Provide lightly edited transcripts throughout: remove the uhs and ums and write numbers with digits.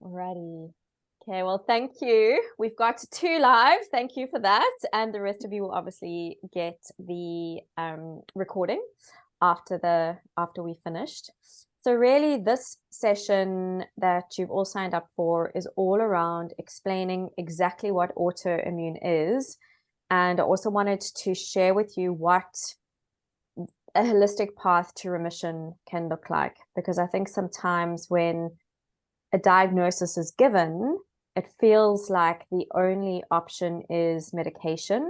Alrighty. Okay, well, thank you. We've got 2 live. Thank you for that. And the rest of you will obviously get the recording after we finished. So really, this session that you've all signed up for is all around explaining exactly what autoimmune is. And I also wanted to share with you what a holistic path to remission can look like, because I think sometimes when a diagnosis is given, it feels like the only option is medication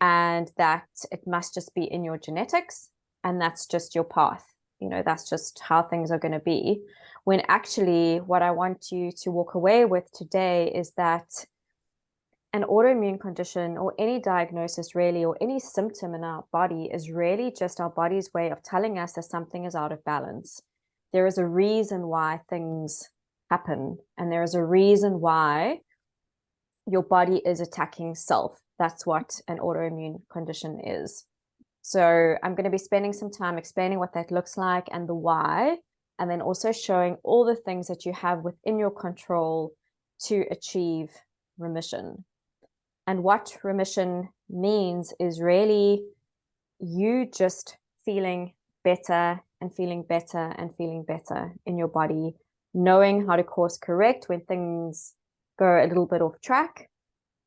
and that it must just be in your genetics and that's just your path. You know, that's just how things are going to be. When actually what I want you to walk away with today is that an autoimmune condition or any diagnosis really, or any symptom in our body is really just our body's way of telling us that something is out of balance. There is a reason why things happen, and there is a reason why your body is attacking self. That's what an autoimmune condition is. So I'm going to be spending some time explaining what that looks like and the why, and then also showing all the things that you have within your control to achieve remission. And what remission means is really you just feeling better and feeling better and feeling better in your body, knowing how to course correct when things go a little bit off track.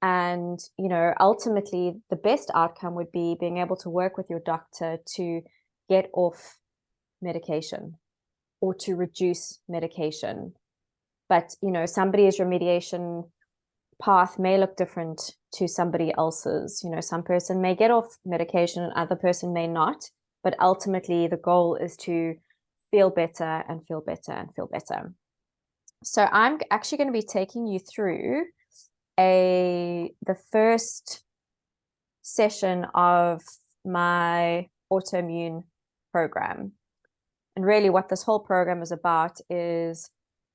And, you know, ultimately the best outcome would be being able to work with your doctor to get off medication or to reduce medication. But, you know, somebody's remediation path may look different to somebody else's. You know, some person may get off medication and other person may not, but ultimately the goal is to feel better and feel better and feel better. So I'm actually going to be taking you through the first session of my autoimmune program. And really what this whole program is about is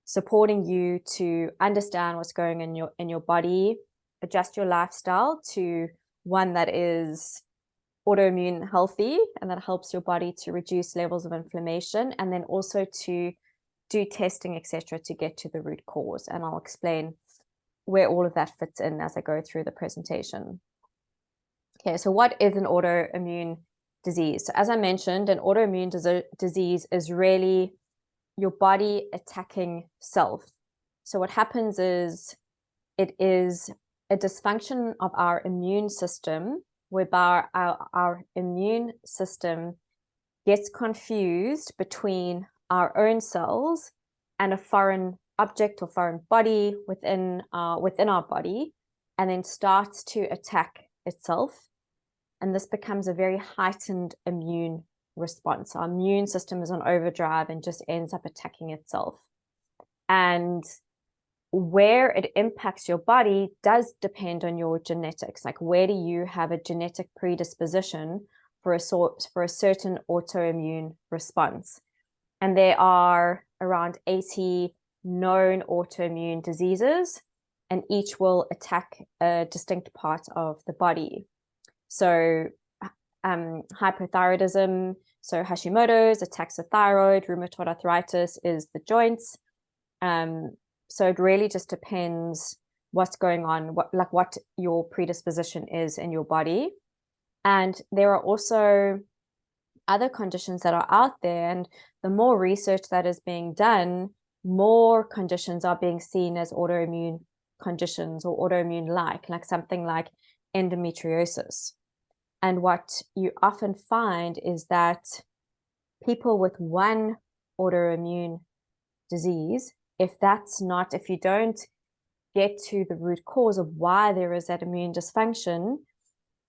supporting you to understand what's going on in your body, adjust your lifestyle to one that is autoimmune healthy and that helps your body to reduce levels of inflammation, and then also to do testing, etc., to get to the root cause. And I'll explain where all of that fits in as I go through the presentation. Okay, so what is an autoimmune disease? So as I mentioned, an autoimmune disease is really your body attacking self. So what happens is it is a dysfunction of our immune system, whereby our immune system gets confused between our own cells and a foreign object or foreign body within our body, and then starts to attack itself. And this becomes a very heightened immune response. Our immune system is on overdrive and just ends up attacking itself. And where it impacts your body does depend on your genetics. Like, where do you have a genetic predisposition for a certain autoimmune response? And there are around 80 known autoimmune diseases, and each will attack a distinct part of the body. So hypothyroidism, so Hashimoto's attacks the thyroid, rheumatoid arthritis is the joints. So it really just depends what's going on, what your predisposition is in your body. And there are also other conditions that are out there, and the more research that is being done, more conditions are being seen as autoimmune conditions or autoimmune like something like endometriosis. And what you often find is that people with one autoimmune disease, if you don't get to the root cause of why there is that immune dysfunction,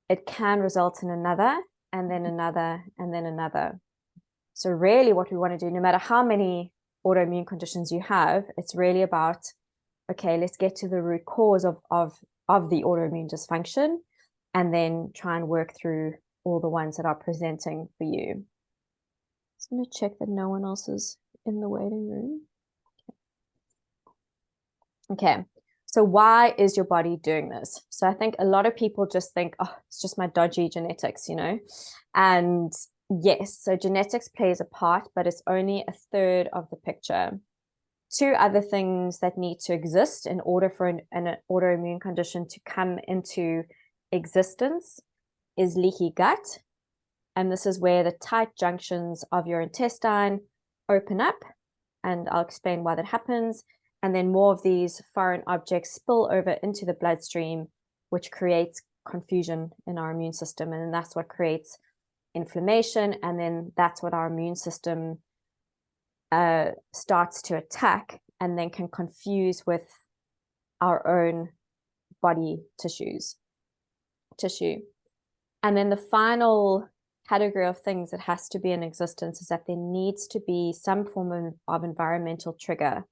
it can result in another, and then another, and then another. So really what we want to do, no matter how many autoimmune conditions you have, it's really about, okay, let's get to the root cause of the autoimmune dysfunction, and then try and work through all the ones that are presenting for you. Just going to check that no one else is in the waiting room. Okay, so why is your body doing this? So I think a lot of people just think, oh, it's just my dodgy genetics, you know, and Yes, so genetics plays a part, but it's only a third of the picture. Two other things that need to exist in order for an autoimmune condition to come into existence is leaky gut. And this is where the tight junctions of your intestine open up. And I'll explain why that happens. And then more of these foreign objects spill over into the bloodstream, which creates confusion in our immune system. And that's what creates inflammation. And then that's what our immune system starts to attack and then can confuse with our own body tissue. And then the final category of things that has to be in existence is that there needs to be some form of environmental trigger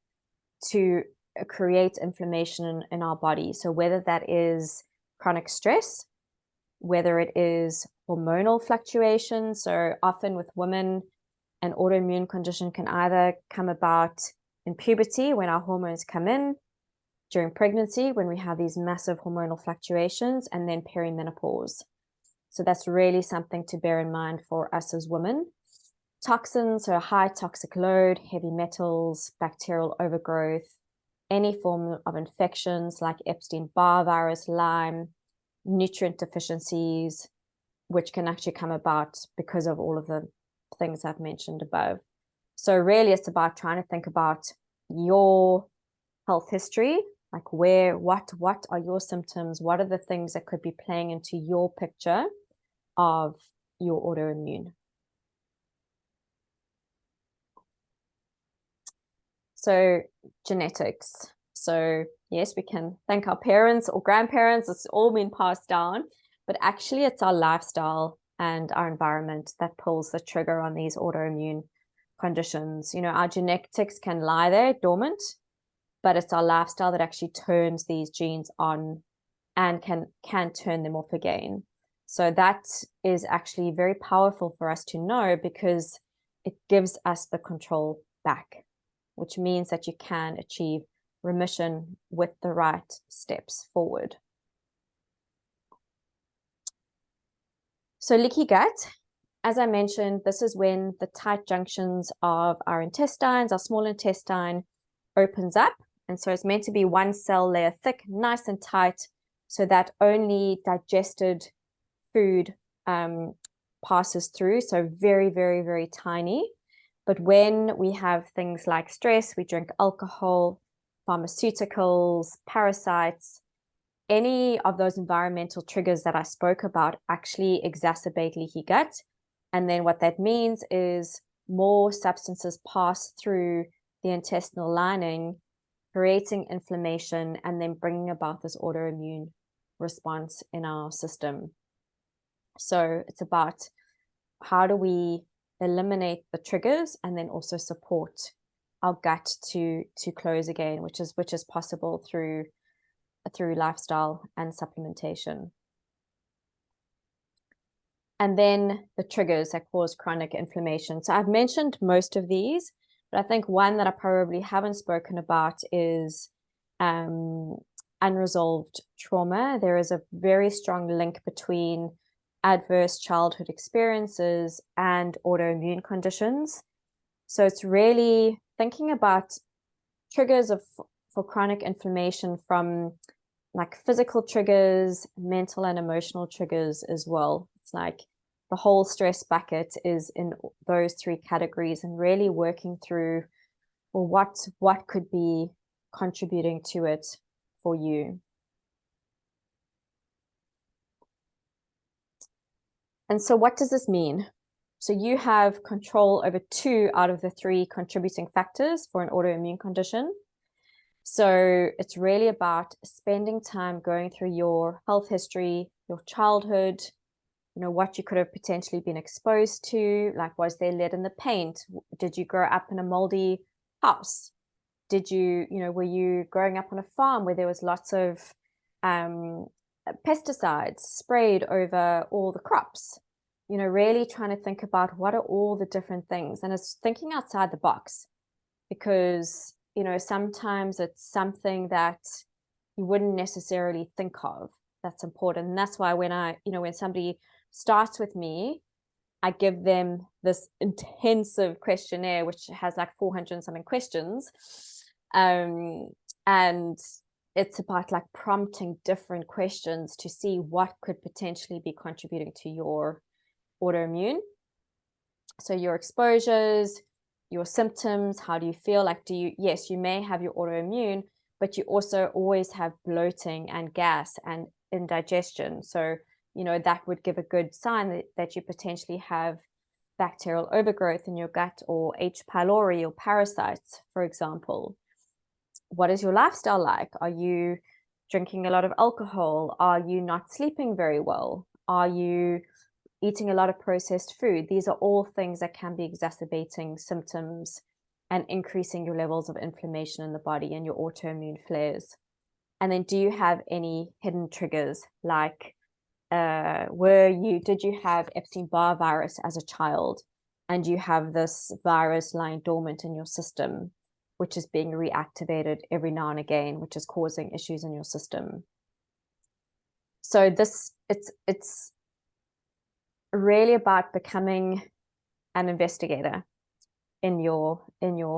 to create inflammation in our body. So whether that is chronic stress, whether it is hormonal fluctuations, so often with women, an autoimmune condition can either come about in puberty when our hormones come in, during pregnancy when we have these massive hormonal fluctuations, and then perimenopause. So that's really something to bear in mind for us as women. Toxins, so a high toxic load, heavy metals, bacterial overgrowth, any form of infections like Epstein-Barr virus, Lyme, nutrient deficiencies, which can actually come about because of all of the things I've mentioned above. So really it's about trying to think about your health history, like what are your symptoms? What are the things that could be playing into your picture of your autoimmune? So genetics. So yes, we can thank our parents or grandparents. It's all been passed down, but actually it's our lifestyle and our environment that pulls the trigger on these autoimmune conditions. You know, our genetics can lie there dormant, but it's our lifestyle that actually turns these genes on and can turn them off again. So that is actually very powerful for us to know because it gives us the control back, which means that you can achieve remission with the right steps forward. So leaky gut, as I mentioned, this is when the tight junctions of our intestines, our small intestine, opens up. And so it's meant to be one cell layer thick, nice and tight, so that only digested food passes through. So very, very, very tiny. But when we have things like stress, we drink alcohol, pharmaceuticals, parasites, any of those environmental triggers that I spoke about actually exacerbate leaky gut. And then what that means is more substances pass through the intestinal lining, creating inflammation, and then bringing about this autoimmune response in our system. So it's about how do we eliminate the triggers and then also support our gut to close again, which is possible through lifestyle and supplementation. And then the triggers that cause chronic inflammation. So I've mentioned most of these, but I think one that I probably haven't spoken about is unresolved trauma. There is a very strong link between adverse childhood experiences and autoimmune conditions. So it's really thinking about triggers for chronic inflammation from like physical triggers, mental and emotional triggers as well. It's like the whole stress bucket is in those three categories, and really working through, well, what could be contributing to it for you. And so what does this mean? So you have control over 2 out of the 3 contributing factors for an autoimmune condition. So it's really about spending time going through your health history, your childhood, you know, what you could have potentially been exposed to, like was there lead in the paint? Did you grow up in a moldy house? Did you, were you growing up on a farm where there was lots of pesticides sprayed over all the crops? You know, really trying to think about what are all the different things, and it's thinking outside the box, because sometimes it's something that you wouldn't necessarily think of that's important. And that's why when when somebody starts with me, I give them this intensive questionnaire, which has like 400 and something questions. And it's about like prompting different questions to see what could potentially be contributing to your autoimmune. So your exposures, your symptoms, how do you feel? Like, yes, you may have your autoimmune, but you also always have bloating and gas and indigestion. So, that would give a good sign that you potentially have bacterial overgrowth in your gut, or H. pylori, or parasites, for example. What is your lifestyle like? Are you drinking a lot of alcohol? Are you not sleeping very well? Are you eating a lot of processed food? These are all things that can be exacerbating symptoms and increasing your levels of inflammation in the body and your autoimmune flares. And then, do you have any hidden triggers? Like, did you have Epstein-Barr virus as a child, and you have this virus lying dormant in your system, which is being reactivated every now and again, which is causing issues in your system? So it's really about becoming an investigator in your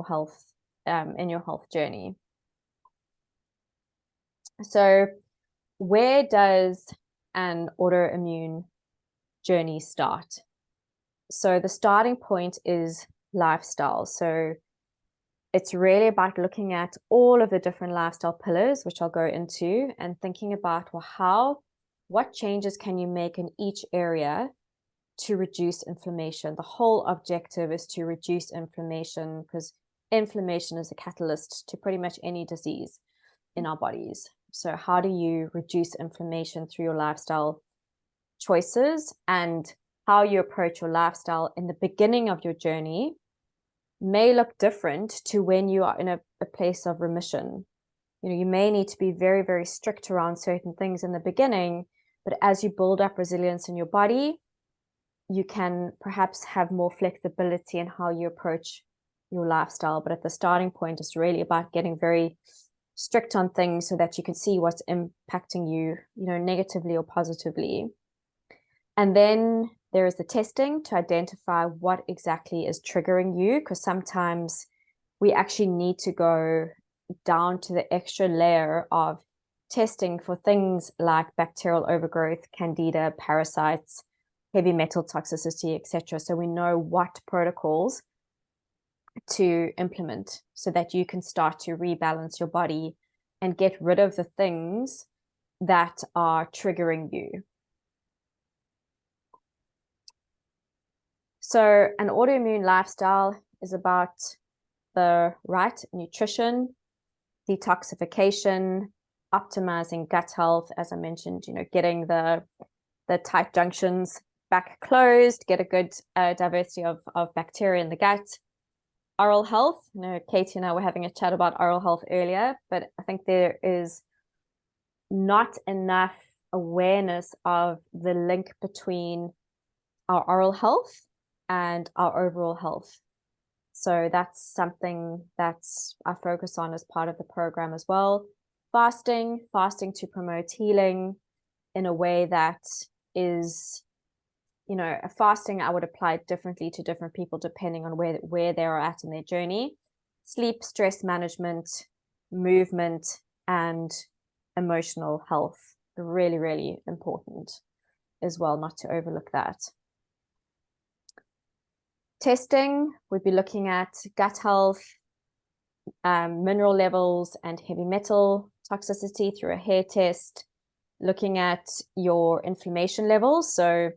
health journey. So where does an autoimmune journey start? So the starting point is lifestyle. So it's really about looking at all of the different lifestyle pillars, which I'll go into, and thinking about, well, what changes can you make in each area to reduce inflammation? The whole objective is to reduce inflammation, because inflammation is a catalyst to pretty much any disease in our bodies. So how do you reduce inflammation through your lifestyle choices? And how you approach your lifestyle in the beginning of your journey may look different to when you are in a place of remission. You may need to be very, very strict around certain things in the beginning, but as you build up resilience in your body, you can perhaps have more flexibility in how you approach your lifestyle. But at the starting point, it's really about getting very strict on things so that you can see what's impacting you, negatively or positively. And then there is the testing to identify what exactly is triggering you, because sometimes we actually need to go down to the extra layer of testing for things like bacterial overgrowth, candida, parasites, heavy metal toxicity, etc. So we know what protocols to implement so that you can start to rebalance your body and get rid of the things that are triggering you. So an autoimmune lifestyle is about the right nutrition, detoxification, optimizing gut health, as I mentioned, getting the tight junctions back closed, get a good diversity of bacteria in the gut. Oral health, Katie and I were having a chat about oral health earlier, but I think there is not enough awareness of the link between our oral health and our overall health. So that's something that I focus on as part of the program as well. Fasting to promote healing in a way that is, a fasting I would apply differently to different people depending on where they are at in their journey. Sleep, stress management, movement, and emotional health, really, really important as well, not to overlook that. Testing, we'd be looking at gut health, mineral levels, and heavy metal toxicity through a hair test, looking at your inflammation levels. So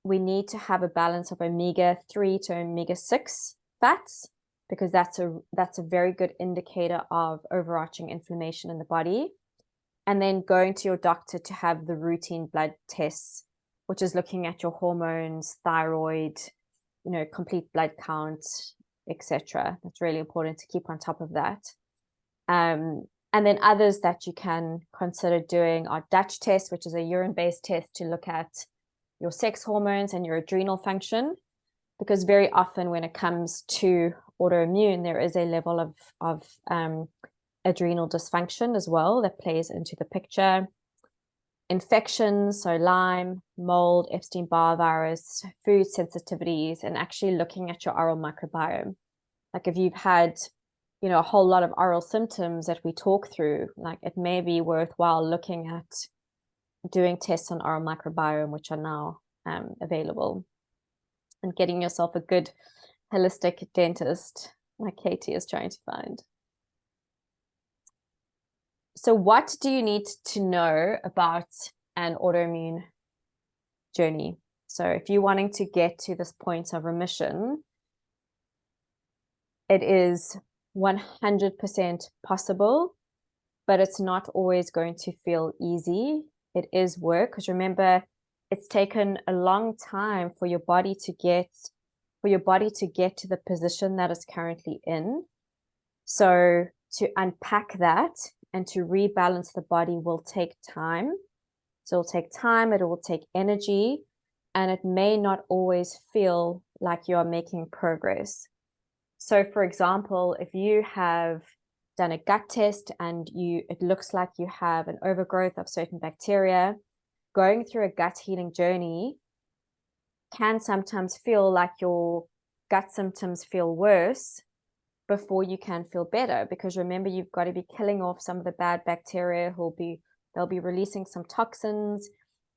we need to have a balance of omega-3 to omega-6 fats, because that's a very good indicator of overarching inflammation in the body. And then going to your doctor to have the routine blood tests, which is looking at your hormones, thyroid, complete blood count, etc. That's really important to keep on top of that. And then others that you can consider doing are Dutch tests, which is a urine-based test to look at your sex hormones and your adrenal function, because very often when it comes to autoimmune, there is a level of adrenal dysfunction as well that plays into the picture. infections, so Lyme, mold, Epstein-Barr virus, food sensitivities, and actually looking at your oral microbiome. Like if you've had, you know, a whole lot of oral symptoms that we talk through, like it may be worthwhile looking at doing tests on oral microbiome, which are now available, and getting yourself a good holistic dentist like Katie is trying to find. So what do you need to know about an autoimmune journey? So if you're wanting to get to this point of remission, it is 100% possible, but it's not always going to feel easy. It is work, because remember, it's taken a long time for your body to get to the position that it's currently in. So to unpack that and to rebalance the body will take time. So it'll take time, it will take energy, and it may not always feel like you are making progress. So for example, if you have done a gut test and it looks like you have an overgrowth of certain bacteria, going through a gut healing journey can sometimes feel like your gut symptoms feel worse before you can feel better, because remember, you've got to be killing off some of the bad bacteria they'll be releasing some toxins,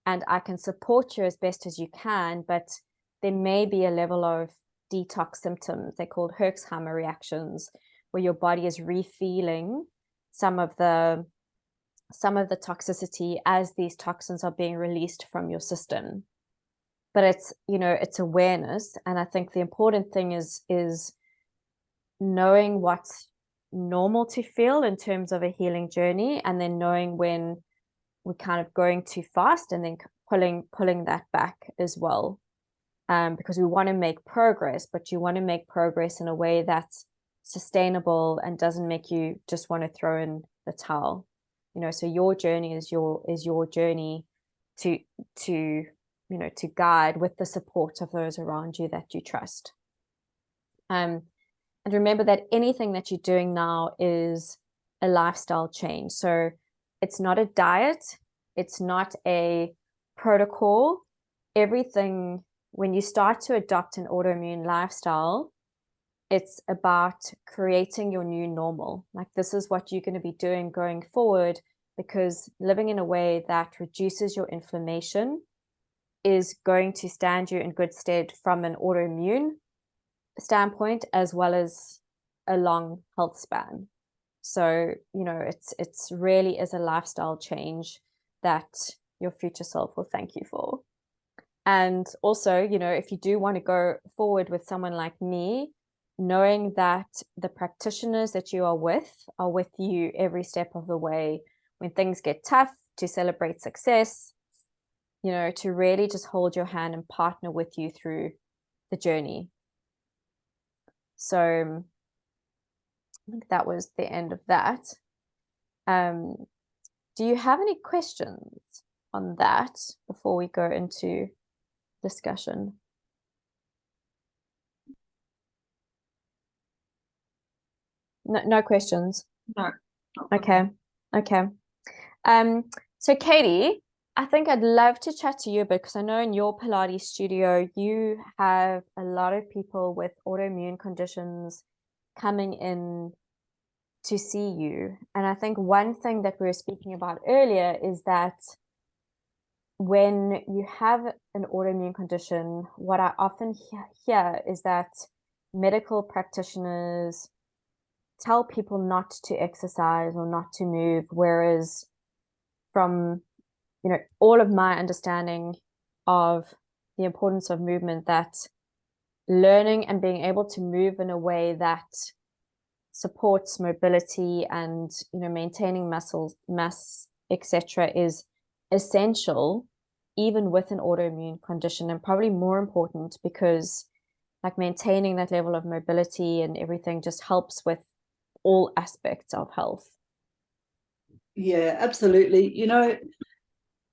and I can support you as best as you can, but there may be a level of detox symptoms. They're called Herxheimer reactions, where your body is refeeling some of the toxicity as these toxins are being released from your system. But it's, you know, it's awareness, and I think the important thing is knowing what's normal to feel in terms of a healing journey, and then knowing when we're kind of going too fast, and then pulling that back as well, because we want to make progress, but you want to make progress in a way that's sustainable and doesn't make you just want to throw in the towel, you know. So your journey is your journey to you know, to guide with the support of those around you that you trust. And remember that anything that you're doing now is a lifestyle change. So it's not a diet, it's not a protocol. Everything, when you start to adopt an autoimmune lifestyle, it's about creating your new normal. Like this is what you're going to be doing going forward, because living in a way that reduces your inflammation is going to stand you in good stead from an autoimmune standpoint, as well as a long health span. So, you know, it's really is a lifestyle change that your future self will thank you for. And also, you know, if you do want to go forward with someone like me, knowing that the practitioners that you are with you every step of the way when things get tough, to celebrate success, you know, to really just hold your hand and partner with you through the journey. So I think that was the end of that. Do you have any questions on that before we go into discussion? No questions? No. Okay. So Katie, I think I'd love to chat to you, because I know in your Pilates studio, you have a lot of people with autoimmune conditions coming in to see you. And I think one thing that we were speaking about earlier is that when you have an autoimmune condition, what I often hear is that medical practitioners tell people not to exercise or not to move, whereas from, you know, all of my understanding of the importance of movement, that learning and being able to move in a way that supports mobility and, you know, maintaining muscle mass, etc., is essential even with an autoimmune condition, and probably more important, because like maintaining that level of mobility and everything just helps with all aspects of health. Yeah, absolutely. You know,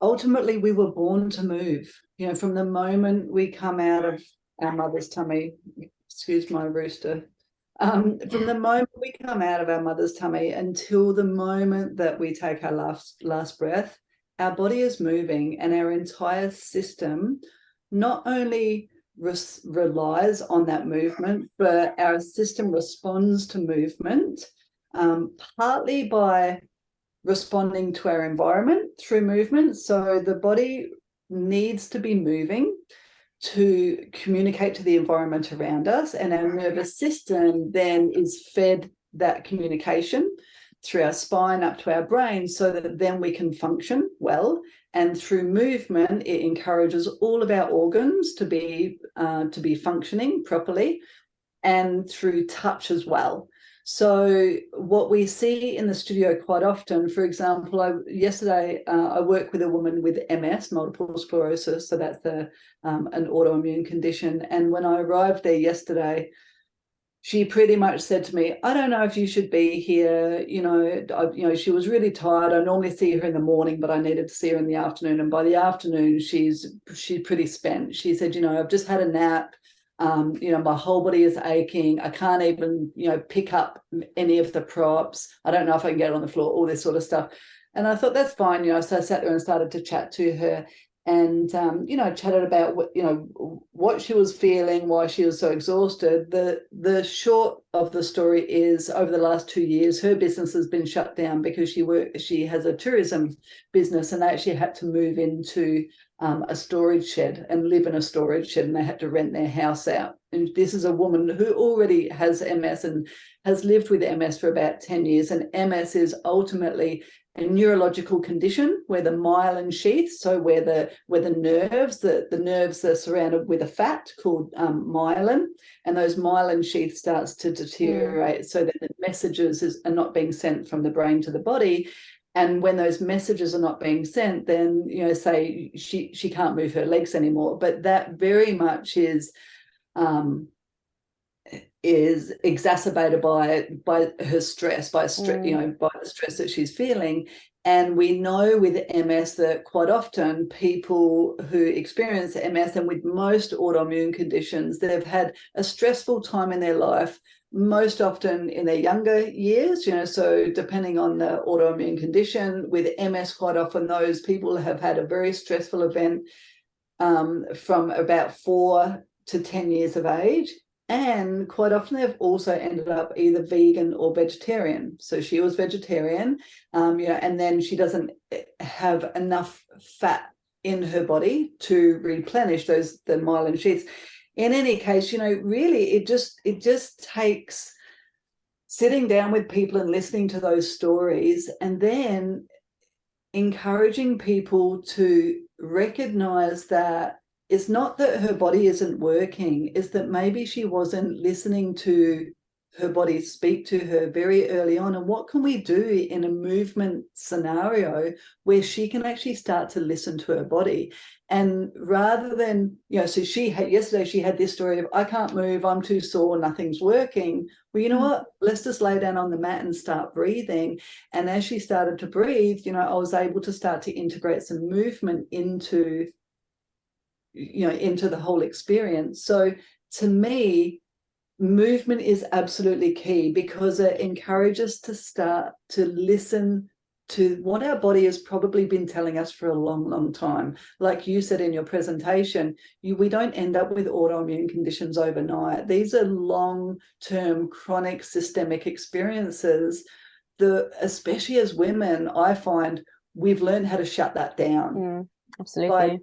ultimately we were born to move. You know, from the moment we come out of our mother's tummy, excuse my rooster, from the moment we come out of our mother's tummy until the moment that we take our last breath, our body is moving, and our entire system not only relies on that movement, but our system responds to movement, partly by responding to our environment through movement. So the body needs to be moving to communicate to the environment around us, and our nervous system then is fed that communication through our spine up to our brain, so that then we can function well. And through movement, it encourages all of our organs to be functioning properly, and through touch as well. So what we see in the studio quite often, for example, yesterday I worked with a woman with MS, multiple sclerosis, so that's an autoimmune condition. And when I arrived there yesterday, she pretty much said to me, I don't know if you should be here. She was really tired. I normally see her in the morning, but I needed to see her in the afternoon. And by the afternoon, she's pretty spent. She said, I've just had a nap. My whole body is aching. I can't even, pick up any of the props. I don't know if I can get on the floor, all this sort of stuff. And I thought, that's fine. So I sat there and started to chat to her, and chatted about what she was feeling, why she was so exhausted. The short of the story is, over the last 2 years, her business has been shut down because she has a tourism business, and they actually had to move into a storage shed and live in a storage shed, and they had to rent their house out. And this is a woman who already has MS and has lived with MS for about 10 years. And MS is ultimately a neurological condition where the myelin sheath, so where the nerves, the nerves are surrounded with a fat called myelin, and those myelin sheaths starts to deteriorate, so that the messages are not being sent from the brain to the body. And when those messages are not being sent, then, say she can't move her legs anymore. But that very much is exacerbated by her stress, by the stress that she's feeling. And we know with MS that quite often people who experience MS, and with most autoimmune conditions, they've had a stressful time in their life, most often in their younger years, so depending on the autoimmune condition. With MS, quite often those people have had a very stressful event from about 4 to 10 years of age. And quite often they've also ended up either vegan or vegetarian. So she was vegetarian, and then she doesn't have enough fat in her body to replenish the myelin sheaths. In any case, really it just takes sitting down with people and listening to those stories, and then encouraging people to recognize that it's not that her body isn't working, it's that maybe she wasn't listening to her body speak to her very early on. And what can we do in a movement scenario where she can actually start to listen to her body? And rather than, so yesterday she had this story of, I can't move, I'm too sore, nothing's working. Well, you know what? Let's just lay down on the mat and start breathing. And as she started to breathe, I was able to start to integrate some movement into the whole experience. So to me, movement is absolutely key, because it encourages to start to listen to what our body has probably been telling us for a long, long time. Like you said in your presentation, we don't end up with autoimmune conditions overnight. These are long-term, chronic, systemic experiences that, especially as women, I find we've learned how to shut that down. Absolutely.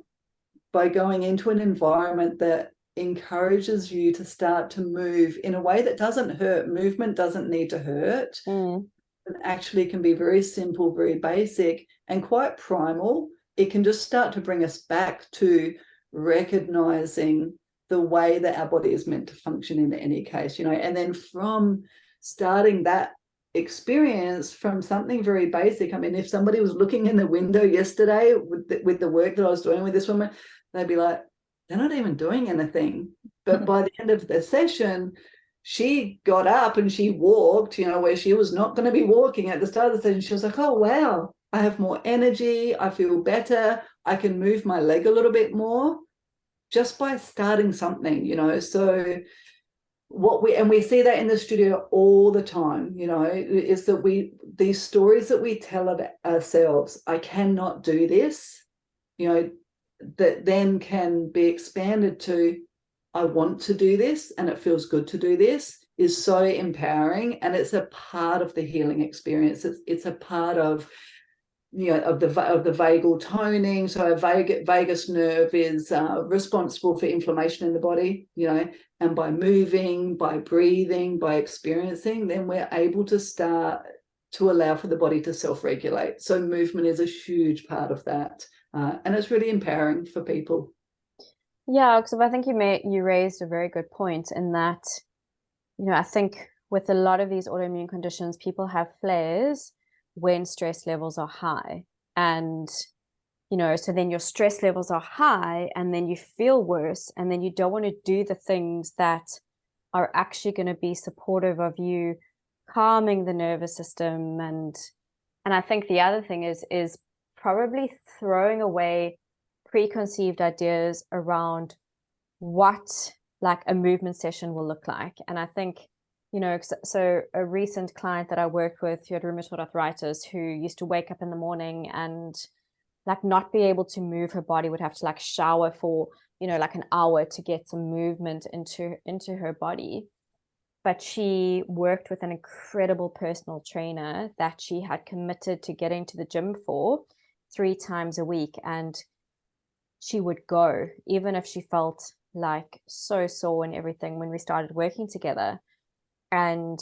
By going into an environment that encourages you to start to move in a way that doesn't hurt. Movement doesn't need to hurt. It actually can be very simple, very basic, and quite primal. It can just start to bring us back to recognizing the way that our body is meant to function in any case, and then from starting that experience from something very basic. I mean, if somebody was looking in the window yesterday with the work that I was doing with this woman, they'd be like, they're not even doing anything. But by the end of the session, she got up and she walked, where she was not going to be walking at the start of the session. She was like, oh, wow, I have more energy. I feel better. I can move my leg a little bit more just by starting something, So we see that in the studio all the time, you know, is that these stories that we tell of ourselves, I cannot do this, you know, that then can be expanded to, I want to do this and it feels good to do this, is so empowering. And it's a part of the healing experience. It's a part of, you know, of the vagal toning. So our vagus nerve is responsible for inflammation in the body, you know, and by moving, by breathing, by experiencing, then we're able to start to allow for the body to self-regulate. So movement is a huge part of that. And it's really empowering for people. Yeah, because I think you raised a very good point in that, you know, I think with a lot of these autoimmune conditions, people have flares when stress levels are high. And, you know, so then your stress levels are high and then you feel worse, and then you don't want to do the things that are actually going to be supportive of you calming the nervous system. And I think the other thing is probably throwing away preconceived ideas around what like a movement session will look like. And I think, you know, so a recent client that I worked with who had rheumatoid arthritis, who used to wake up in the morning and like not be able to move her body, would have to like shower for, you know, like an hour to get some movement into her body. But she worked with an incredible personal trainer that she had committed to getting to the gym for 3 times a week. And she would go, even if she felt like so sore and everything when we started working together. And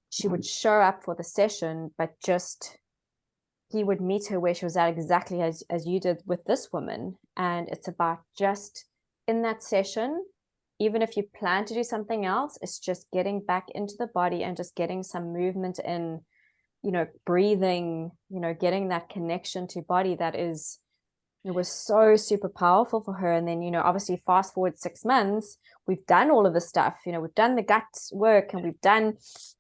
she would show up for the session, but just he would meet her where she was at, exactly as you did with this woman. And it's about just in that session, even if you plan to do something else, it's just getting back into the body and just getting some movement in, you know, breathing, you know, getting that connection to body that is, it was so super powerful for her. And then, you know, obviously fast forward 6 months, we've done all of the stuff, you know, we've done the gut work and we've done,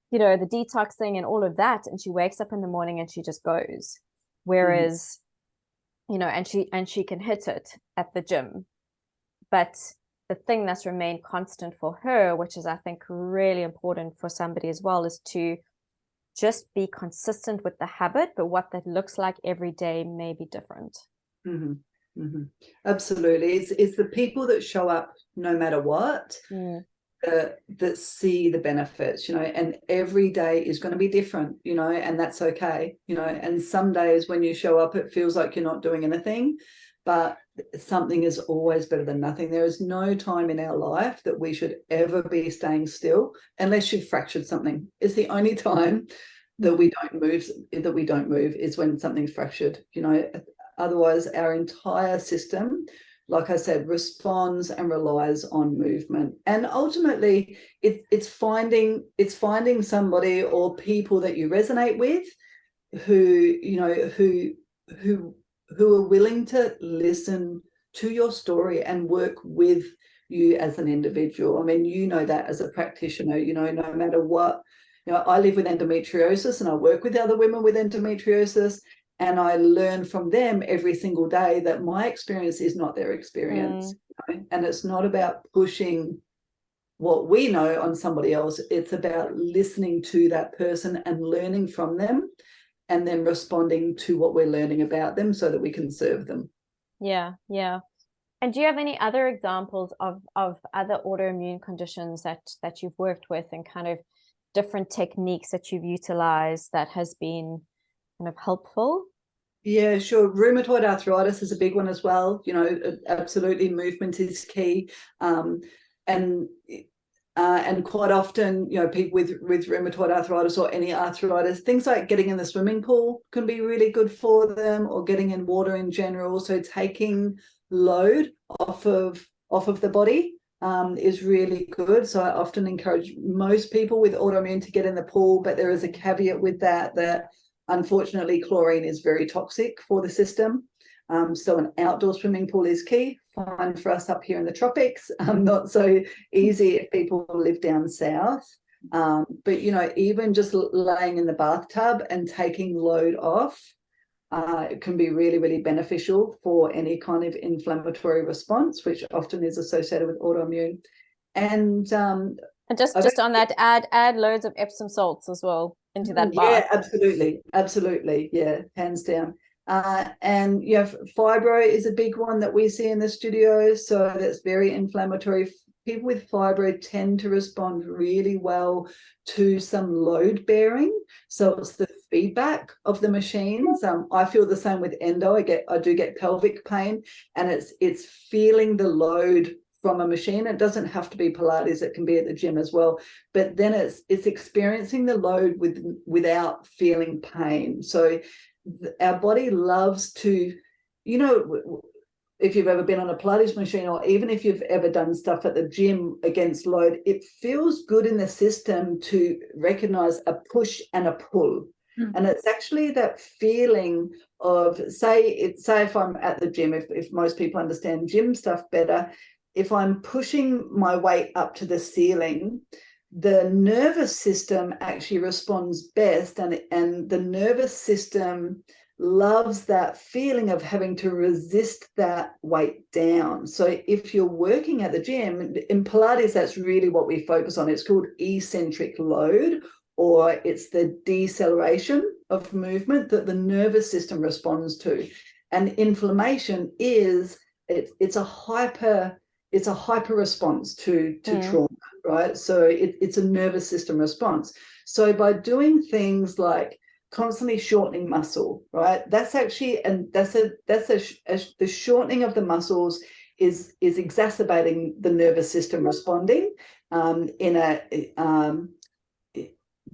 you know, the detoxing and all of that. And she wakes up in the morning and she just goes. Whereas, you know, and she can hit it at the gym. But the thing that's remained constant for her, which is I think really important for somebody as well, is to just be consistent with the habit, but what that looks like every day may be different. Mm-hmm. Mm-hmm. Absolutely. It's the people that show up no matter what that see the benefits, you know, and every day is going to be different, you know, and that's okay, you know, and some days when you show up, it feels like you're not doing anything, but something is always better than nothing. There is no time in our life that we should ever be staying still unless you've fractured something. It's the only time that we don't move is when something's fractured, you know. Otherwise, our entire system, like I said, responds and relies on movement. And ultimately, it's finding somebody or people that you resonate with, who, you know, who are willing to listen to your story and work with you as an individual. I mean, you know that as a practitioner, you know, no matter what, you know, I live with endometriosis and I work with other women with endometriosis. And I learn from them every single day that my experience is not their experience. You know? And it's not about pushing what we know on somebody else. It's about listening to that person and learning from them and then responding to what we're learning about them so that we can serve them. Yeah, yeah. And do you have any other examples of other autoimmune conditions that you've worked with and kind of different techniques that you've utilized that has been kind of helpful? Yeah, sure. Rheumatoid arthritis is a big one as well. You know, absolutely, movement is key. And quite often, you know, people with rheumatoid arthritis or any arthritis, things like getting in the swimming pool can be really good for them, or getting in water in general. So taking load off of the body is really good. So I often encourage most people with autoimmune to get in the pool, but there is a caveat with that unfortunately chlorine is very toxic for the system. So an outdoor swimming pool is key. Fine for us up here in the tropics, not so easy if people live down south. But, you know, even just laying in the bathtub and taking load off can be really, really beneficial for any kind of inflammatory response, which often is associated with autoimmune. And And just on that, add loads of Epsom salts as well into that bath. Yeah, absolutely. Yeah, hands down. And fibro is a big one that we see in the studio. So that's very inflammatory. People with fibro tend to respond really well to some load bearing. So it's the feedback of the machines. I feel the same with endo. I do get pelvic pain, and it's feeling the load from a machine. It doesn't have to be Pilates, it can be at the gym as well, but then it's experiencing the load without feeling pain. So our body loves to, if you've ever been on a Pilates machine, or even if you've ever done stuff at the gym against load, it feels good in the system to recognize a push and a pull. And it's actually that feeling of, say if I'm at the gym, if most people understand gym stuff better, if I'm pushing my weight up to the ceiling, the nervous system actually responds best, and the nervous system loves that feeling of having to resist that weight down. So if you're working at the gym, in Pilates, that's really what we focus on. It's called eccentric load, or it's the deceleration of movement that the nervous system responds to. And inflammation is, it's a hyper response to trauma, right? So it's a nervous system response. So by doing things like constantly shortening muscle, right? That's actually, and the shortening of the muscles is exacerbating the nervous system responding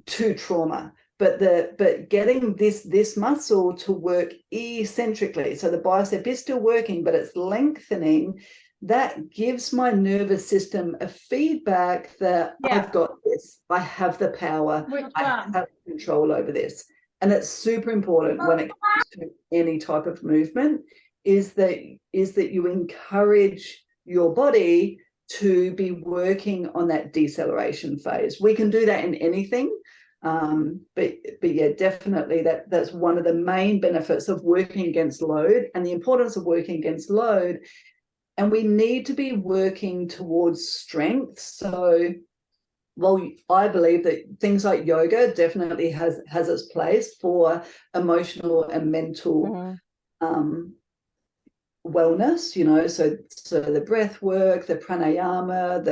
to trauma. But getting this muscle to work eccentrically, so the bicep is still working, but it's lengthening. That gives my nervous system a feedback that I've got this. I have the power. I have control over this. And it's super important when it comes to any type of movement, is that you encourage your body to be working on that deceleration phase. We can do that in anything. But yeah, definitely that's one of the main benefits of working against load, and the importance of working against load. And we need to be working towards strength. So, well, I believe that things like yoga definitely has its place for emotional and mental wellness. So the breath work, the pranayama,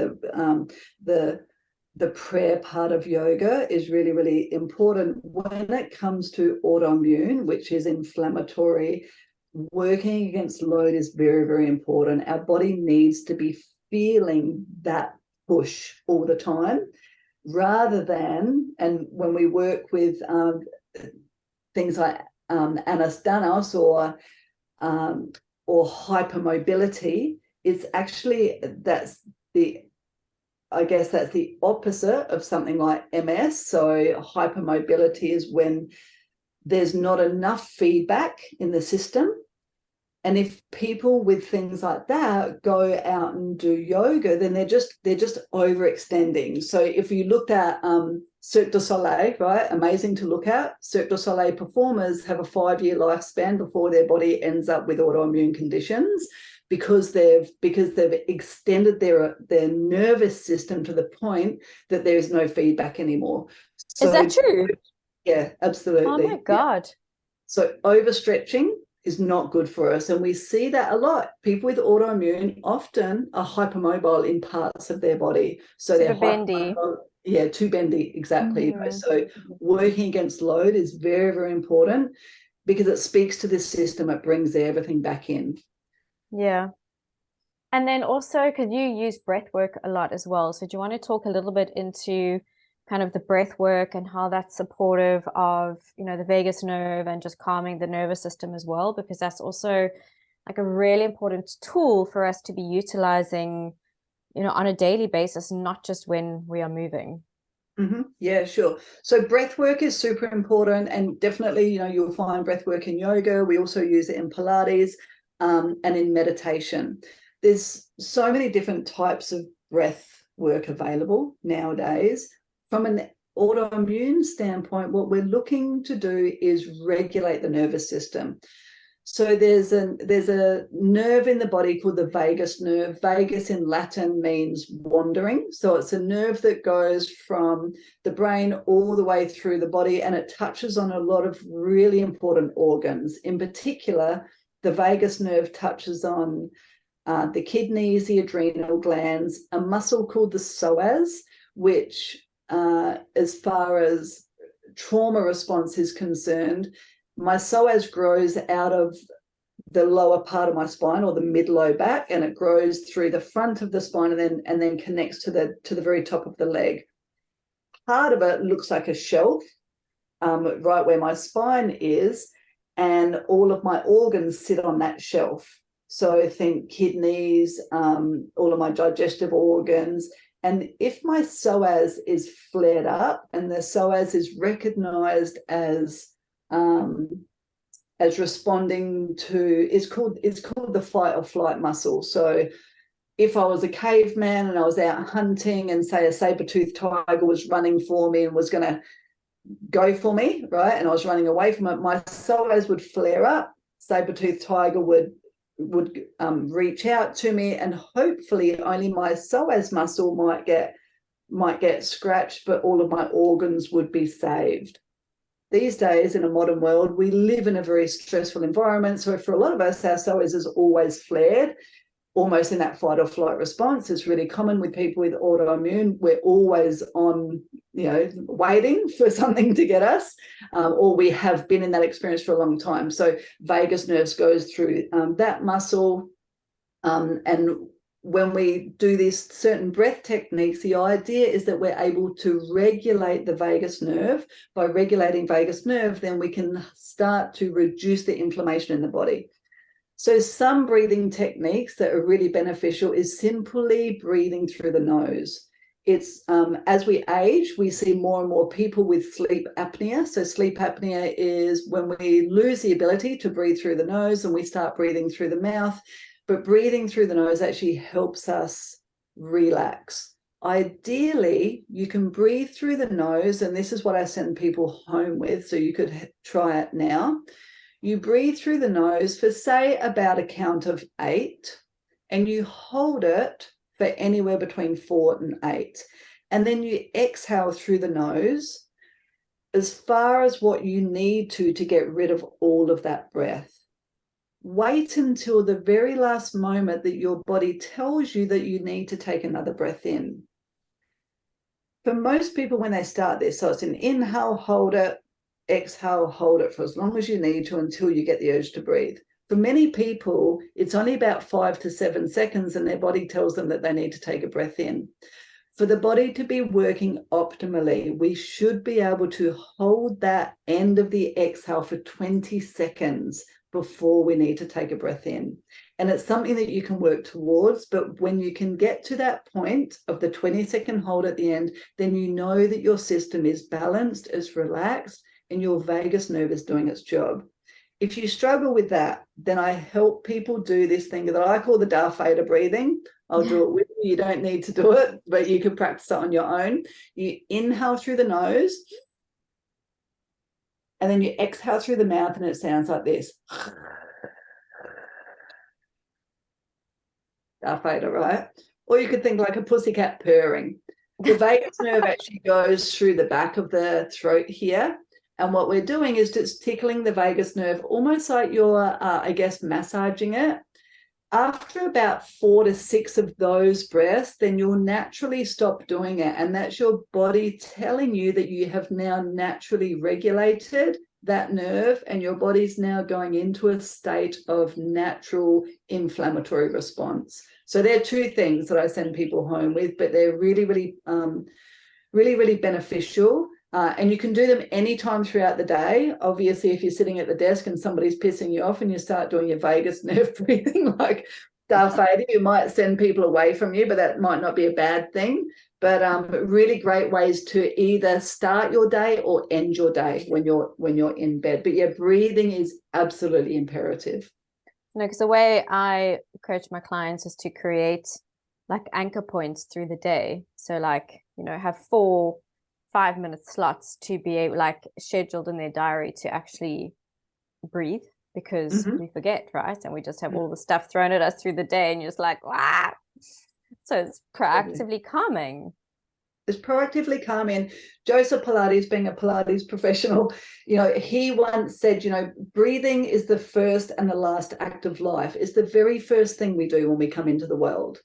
the prayer part of yoga is really, really important. When it comes to autoimmune, which is inflammatory, working against load is very, very important. Our body needs to be feeling that push all the time, rather than, and when we work with things like anastasis or hypermobility, it's actually, that's the opposite of something like MS. So hypermobility is when there's not enough feedback in the system. And if people with things like that go out and do yoga, then they're just overextending. So if you looked at Cirque du Soleil, right, amazing to look at, Cirque du Soleil performers have a 5-year lifespan before their body ends up with autoimmune conditions, because they've extended their nervous system to the point that there is no feedback anymore. So, is that true? Yeah, absolutely. Oh my God. Yeah. So overstretching is not good for us. And we see that a lot. People with autoimmune often are hypermobile in parts of their body. So they're bendy. Yeah, too bendy, exactly. So working against load is very, very important, because it speaks to this system. It brings everything back in. Yeah. And then also, because you use breath work a lot as well. So do you want to talk a little bit into kind of the breath work and how that's supportive of, the vagus nerve and just calming the nervous system as well? Because that's also like a really important tool for us to be utilizing, on a daily basis, not just when we are moving. Yeah, sure. So breath work is super important, and definitely, you'll find breath work in yoga. We also use it in Pilates and in meditation. There's so many different types of breath work available nowadays. From an autoimmune standpoint, what we're looking to do is regulate the nervous system. So there's a nerve in the body called the vagus nerve. Vagus in Latin means wandering. So it's a nerve that goes from the brain all the way through the body, and it touches on a lot of really important organs. In particular, the vagus nerve touches on the kidneys, the adrenal glands, a muscle called the psoas, which as far as trauma response is concerned, my psoas grows out of the lower part of my spine, or the mid-low back, and it grows through the front of the spine and then connects to the very top of the leg. Part of it looks like a shelf, right where my spine is, and all of my organs sit on that shelf. So think kidneys, all of my digestive organs. And if my psoas is flared up, and the psoas is recognized as responding to, it's called the fight or flight muscle. So if I was a caveman and I was out hunting, and say a saber-toothed tiger was running for me and was going to go for me, right, and I was running away from it, my psoas would flare up, saber-toothed tiger would reach out to me, and hopefully only my psoas muscle might get scratched, but all of my organs would be saved. These days, in a modern world, we live in a very stressful environment. So for a lot of us, our psoas is always flared, almost in that fight or flight response. It's really common with people with autoimmune. We're always on, waiting for something to get us, or we have been in that experience for a long time. So vagus nerves goes through that muscle, and when we do these certain breath techniques, the idea is that we're able to regulate the vagus nerve. By regulating vagus nerve, then we can start to reduce the inflammation in the body. So some breathing techniques that are really beneficial is simply breathing through the nose. It's as we age, we see more and more people with sleep apnea. So sleep apnea is when we lose the ability to breathe through the nose and we start breathing through the mouth. But breathing through the nose actually helps us relax. Ideally, you can breathe through the nose, and this is what I send people home with, so you could try it now. You breathe through the nose for, say, about a count of 8, and you hold it for anywhere between 4 and 8. And then you exhale through the nose as far as what you need to get rid of all of that breath. Wait until the very last moment that your body tells you that you need to take another breath in. For most people, when they start this, so it's an inhale, hold it, exhale, hold it for as long as you need to until you get the urge to breathe. For many people, it's only about 5 to 7 seconds and their body tells them that they need to take a breath in. For the body to be working optimally, we should be able to hold that end of the exhale for 20 seconds before we need to take a breath in. And it's something that you can work towards, but when you can get to that point of the 20-second hold at the end, then you know that your system is balanced, is relaxed, and your vagus nerve is doing its job. If you struggle with that, then I help people do this thing that I call the Darth Vader breathing. I'll do it with you. You don't need to do it, but you can practice it on your own. You inhale through the nose, and then you exhale through the mouth, and it sounds like this. Darth Vader, right? Or you could think like a pussycat purring. The vagus nerve actually goes through the back of the throat here. And what we're doing is just tickling the vagus nerve, almost like you're, massaging it. After about 4 to 6 of those breaths, then you'll naturally stop doing it. And that's your body telling you that you have now naturally regulated that nerve, and your body's now going into a state of natural inflammatory response. So there are 2 things that I send people home with, but they're really, really beneficial. And you can do them anytime throughout the day. Obviously, if you're sitting at the desk and somebody's pissing you off and you start doing your vagus nerve breathing like Darth Vader, you might send people away from you, but that might not be a bad thing. But really great ways to either start your day or end your day when you're in bed. But yeah, breathing is absolutely imperative. No, because the way I coach my clients is to create like anchor points through the day. So have 4 5-minute slots to be able, scheduled in their diary to actually breathe, because we forget, right? And we just have all the stuff thrown at us through the day, and you're just like, wow. So it's proactively calming. It's proactively calming. Joseph Pilates, being a Pilates professional, he once said, breathing is the first and the last act of life. It's the very first thing we do when we come into the world.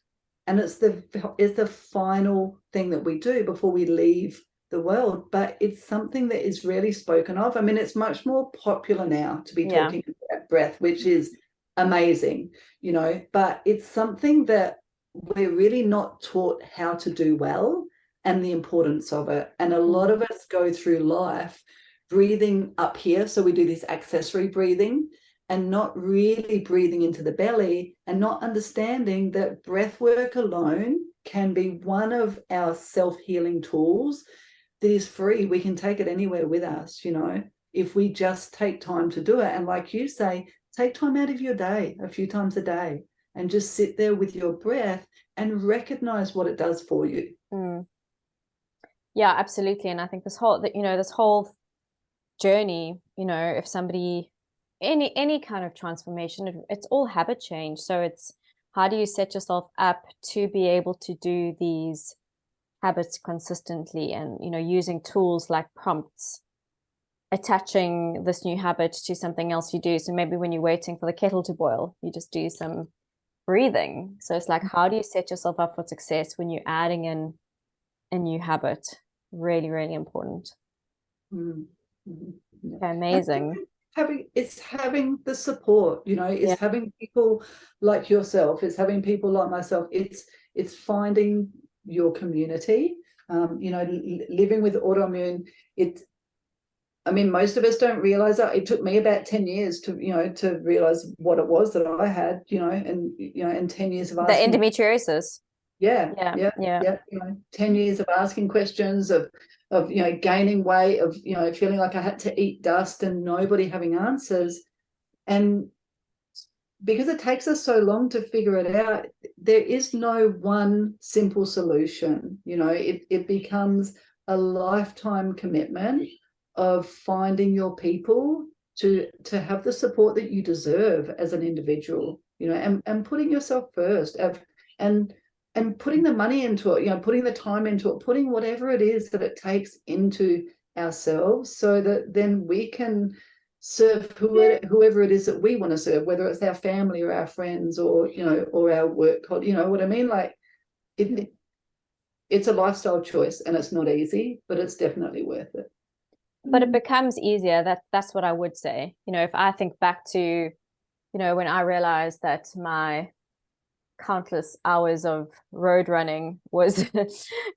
And it's the final thing that we do before we leave the world. But it's something that is rarely spoken of. I mean, it's much more popular now to be talking about breath, which is amazing, but it's something that we're really not taught how to do well, and the importance of it. And a lot of us go through life breathing up here. So we do this accessory breathing and not really breathing into the belly, and not understanding that breath work alone can be one of our self-healing tools that is free. We can take it anywhere with us, if we just take time to do it. And like you say, take time out of your day a few times a day and just sit there with your breath and recognize what it does for you. Yeah, absolutely. And I think this whole journey, if somebody, any kind of transformation, it's all habit change. So it's, how do you set yourself up to be able to do these habits consistently, and, using tools like prompts, attaching this new habit to something else you do. So maybe when you're waiting for the kettle to boil, you just do some breathing. So it's like, how do you set yourself up for success when you're adding in a new habit? Really, really important. Okay, amazing. Having the support, it's having people like yourself, it's having people like myself, it's finding your community. Living with autoimmune, most of us don't realize that. It took me about 10 years to realize what it was that I had, and 10 years of asking. The endometriosis. Yeah. 10 years of asking questions, of gaining weight, of feeling like I had to eat dust and nobody having answers. And because it takes us so long to figure it out, there is no one simple solution. It becomes a lifetime commitment of finding your people to have the support that you deserve as an individual, and putting yourself first, and putting the money into it, putting the time into it, putting whatever it is that it takes into ourselves, so that then we can serve whoever it is that we want to serve, whether it's our family or our friends or, or our work, what I mean? Like, it's a lifestyle choice, and it's not easy, but it's definitely worth it. But it becomes easier. That's what I would say. If I think back to, when I realized that my countless hours of road running was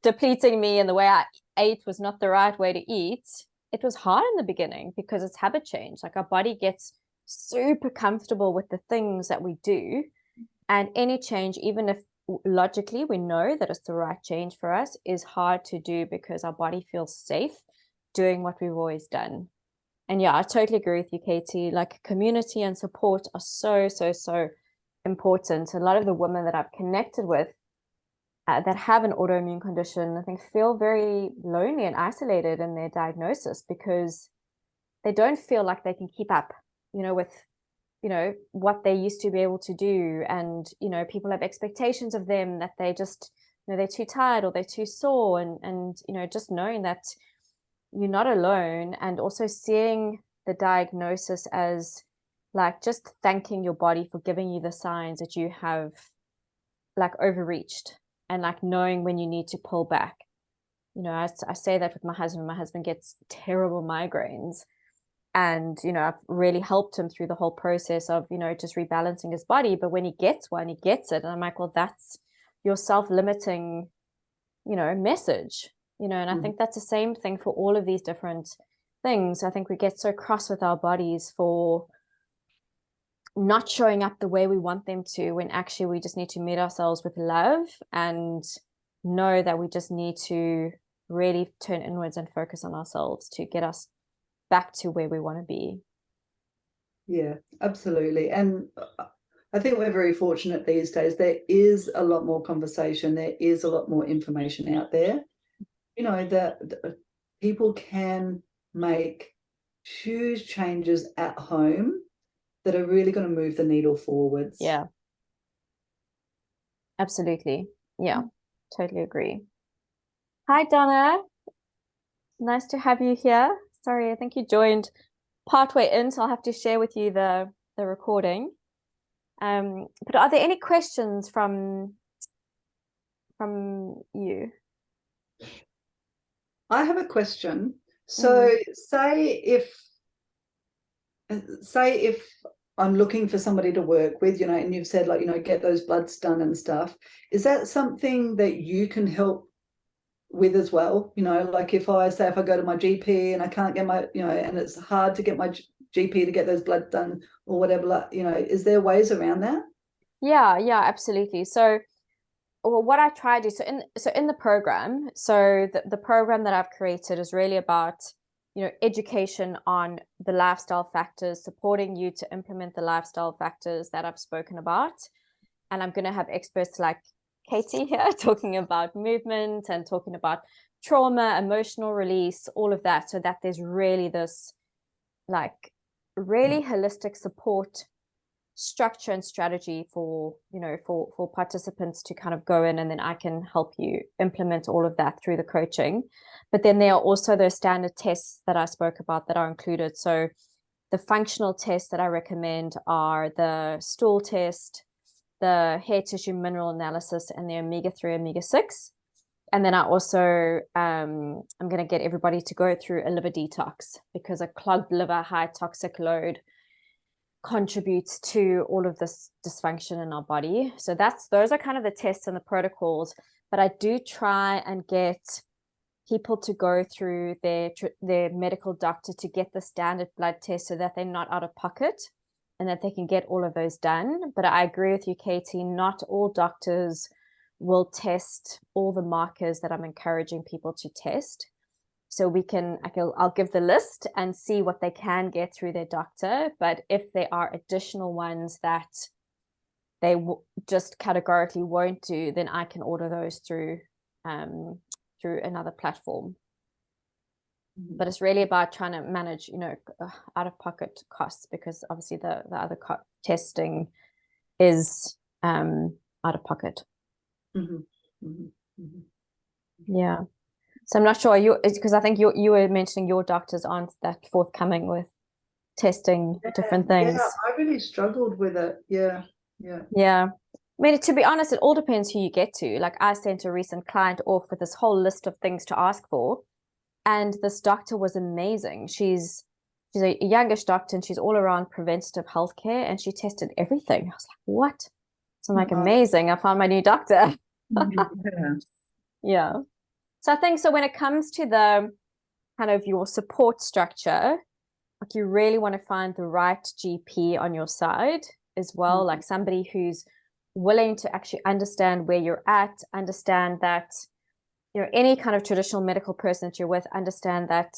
depleting me, and the way I ate was not the right way to eat, it was hard in the beginning, because it's habit change. Like, our body gets super comfortable with the things that we do, and any change, even if logically we know that it's the right change for us, is hard to do because our body feels safe doing what we've always done. And yeah, I totally agree with you, Katie. Like, community and support are so, so, so important. A lot of the women that I've connected with that have an autoimmune condition, I think, feel very lonely and isolated in their diagnosis, because they don't feel like they can keep up, with, what they used to be able to do. And, people have expectations of them that they just, they're too tired or they're too sore. And, just knowing that you're not alone, and also seeing the diagnosis as like just thanking your body for giving you the signs that you have like overreached, and like knowing when you need to pull back. I say that with my husband. My husband gets terrible migraines, and I've really helped him through the whole process of just rebalancing his body. But when he gets one, he gets it, and I'm like, well, that's your self-limiting message. And I think that's the same thing for all of these different things. I think we get so cross with our bodies for not showing up the way we want them to, when actually we just need to meet ourselves with love, and know that we just need to really turn inwards and focus on ourselves to get us back to where we want to be. Yeah, absolutely. And I think we're very fortunate these days. There is a lot more conversation. There is a lot more information out there. That people can make huge changes at home that are really going to move the needle forwards. Yeah. Absolutely. Yeah, totally agree. Hi, Donna. Nice to have you here. Sorry, I think you joined partway in, so I'll have to share with you the recording. But are there any questions from you? I have a question. So say if I'm looking for somebody to work with, and you've said, like, get those bloods done and stuff, is that something that you can help with as well? Like if I go to my GP and I can't get my, and it's hard to get my GP to get those bloods done or whatever, is there ways around that? Yeah, absolutely. So what I try to do, so in the program, so the program that I've created is really about, education on the lifestyle factors, supporting you to implement the lifestyle factors that I've spoken about. And I'm going to have experts like Katie here talking about movement and talking about trauma, emotional release, all of that, so that there's really this like really holistic support structure and strategy for for participants to kind of go in, and then I can help you implement all of that through the coaching. But then there are also those standard tests that I spoke about that are included. So the functional tests that I recommend are the stool test, the hair tissue mineral analysis, and the omega-3, omega-6. And then I also I'm going to get everybody to go through a liver detox, because a clogged liver, high toxic load, contributes to all of this dysfunction in our body. So those are kind of the tests and the protocols. But I do try and get people to go through their medical doctor to get the standard blood test, so that they're not out of pocket and that they can get all of those done. But I agree with you, Katie, not all doctors will test all the markers that I'm encouraging people to test. So I'll give the list and see what they can get through their doctor. But if there are additional ones that they just categorically won't do, then I can order those through another platform. But it's really about trying to manage, out of pocket costs, because obviously the other testing is out of pocket. Yeah. So I'm not sure because I think you were mentioning your doctors aren't that forthcoming with testing different things. Yeah, I really struggled with it. Yeah. I mean, to be honest, it all depends who you get to. Like, I sent a recent client off with this whole list of things to ask for, and this doctor was amazing. She's a youngish doctor, and she's all around preventative healthcare, and she tested everything. I was like, what? So I'm like, amazing, I found my new doctor. Yeah. So I think, so when it comes to the kind of your support structure, like, you really want to find the right GP on your side as well, like somebody who's willing to actually understand where you're at, understand that, any kind of traditional medical person that you're with, understand that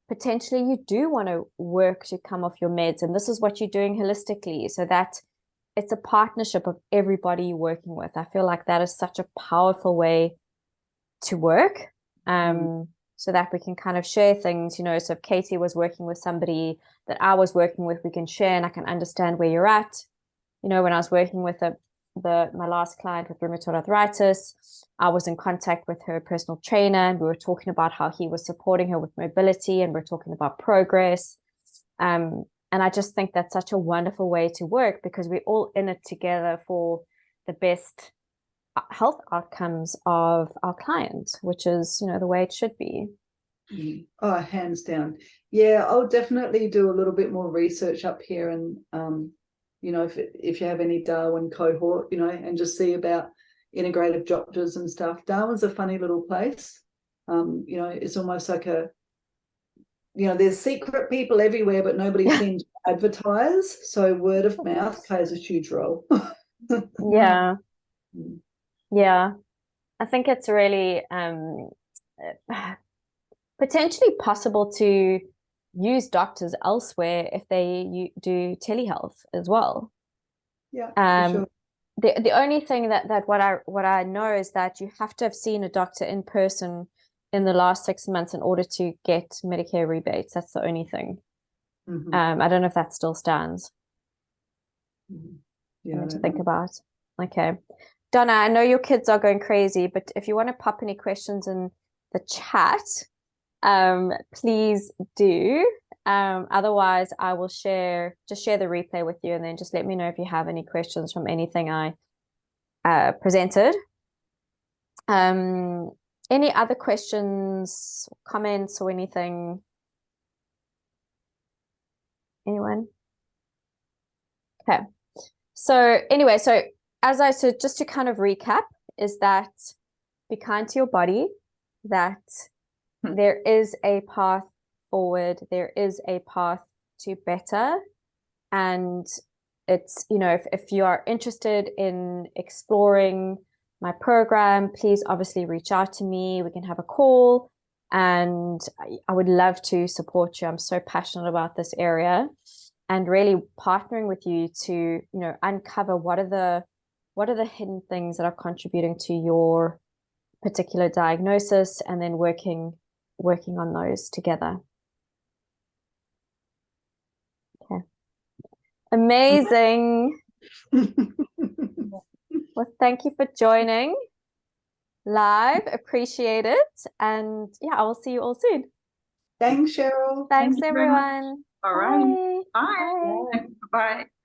potentially you do want to work to come off your meds, and this is what you're doing holistically, so that it's a partnership of everybody you're working with. I feel like that is such a powerful way to work, so that we can kind of share things, so if Katie was working with somebody that I was working with, we can share, and I can understand where you're at. When I was working with my last client with rheumatoid arthritis, I was in contact with her personal trainer, and we were talking about how he was supporting her with mobility, and we're talking about progress. And I just think that's such a wonderful way to work, because we're all in it together for the best health outcomes of our client, which is, the way it should be. Oh, hands down. Yeah, I'll definitely do a little bit more research up here, and if you have any Darwin cohort, and just see about integrative doctors and stuff. Darwin's a funny little place. It's almost like there's secret people everywhere, but nobody seems to advertise. So word of mouth plays a huge role. Yeah. I think it's really potentially possible to use doctors elsewhere if they do telehealth as well. Yeah, for sure. The only thing that what I know is that you have to have seen a doctor in person in the last 6 months in order to get Medicare rebates. That's the only thing. I don't know if that still stands. Yeah, something to think about. Okay. Donna, I know your kids are going crazy, but if you want to pop any questions in the chat, please do. Otherwise, I will share the replay with you, and then just let me know if you have any questions from anything I presented. Any other questions, comments, or anything? Anyone? Okay. So anyway, as I said, just to kind of recap, is that be kind to your body, that there is a path forward, there is a path to better. And it's, if you are interested in exploring my program, please obviously reach out to me. We can have a call, and I would love to support you. I'm so passionate about this area, and really partnering with you to, uncover what are the hidden things that are contributing to your particular diagnosis, and then working on those together. Okay. Amazing. Well, thank you for joining live. Appreciate it. And yeah, I will see you all soon. Thanks, Cheryl. Thanks, everyone. All right. Bye. Bye. Bye.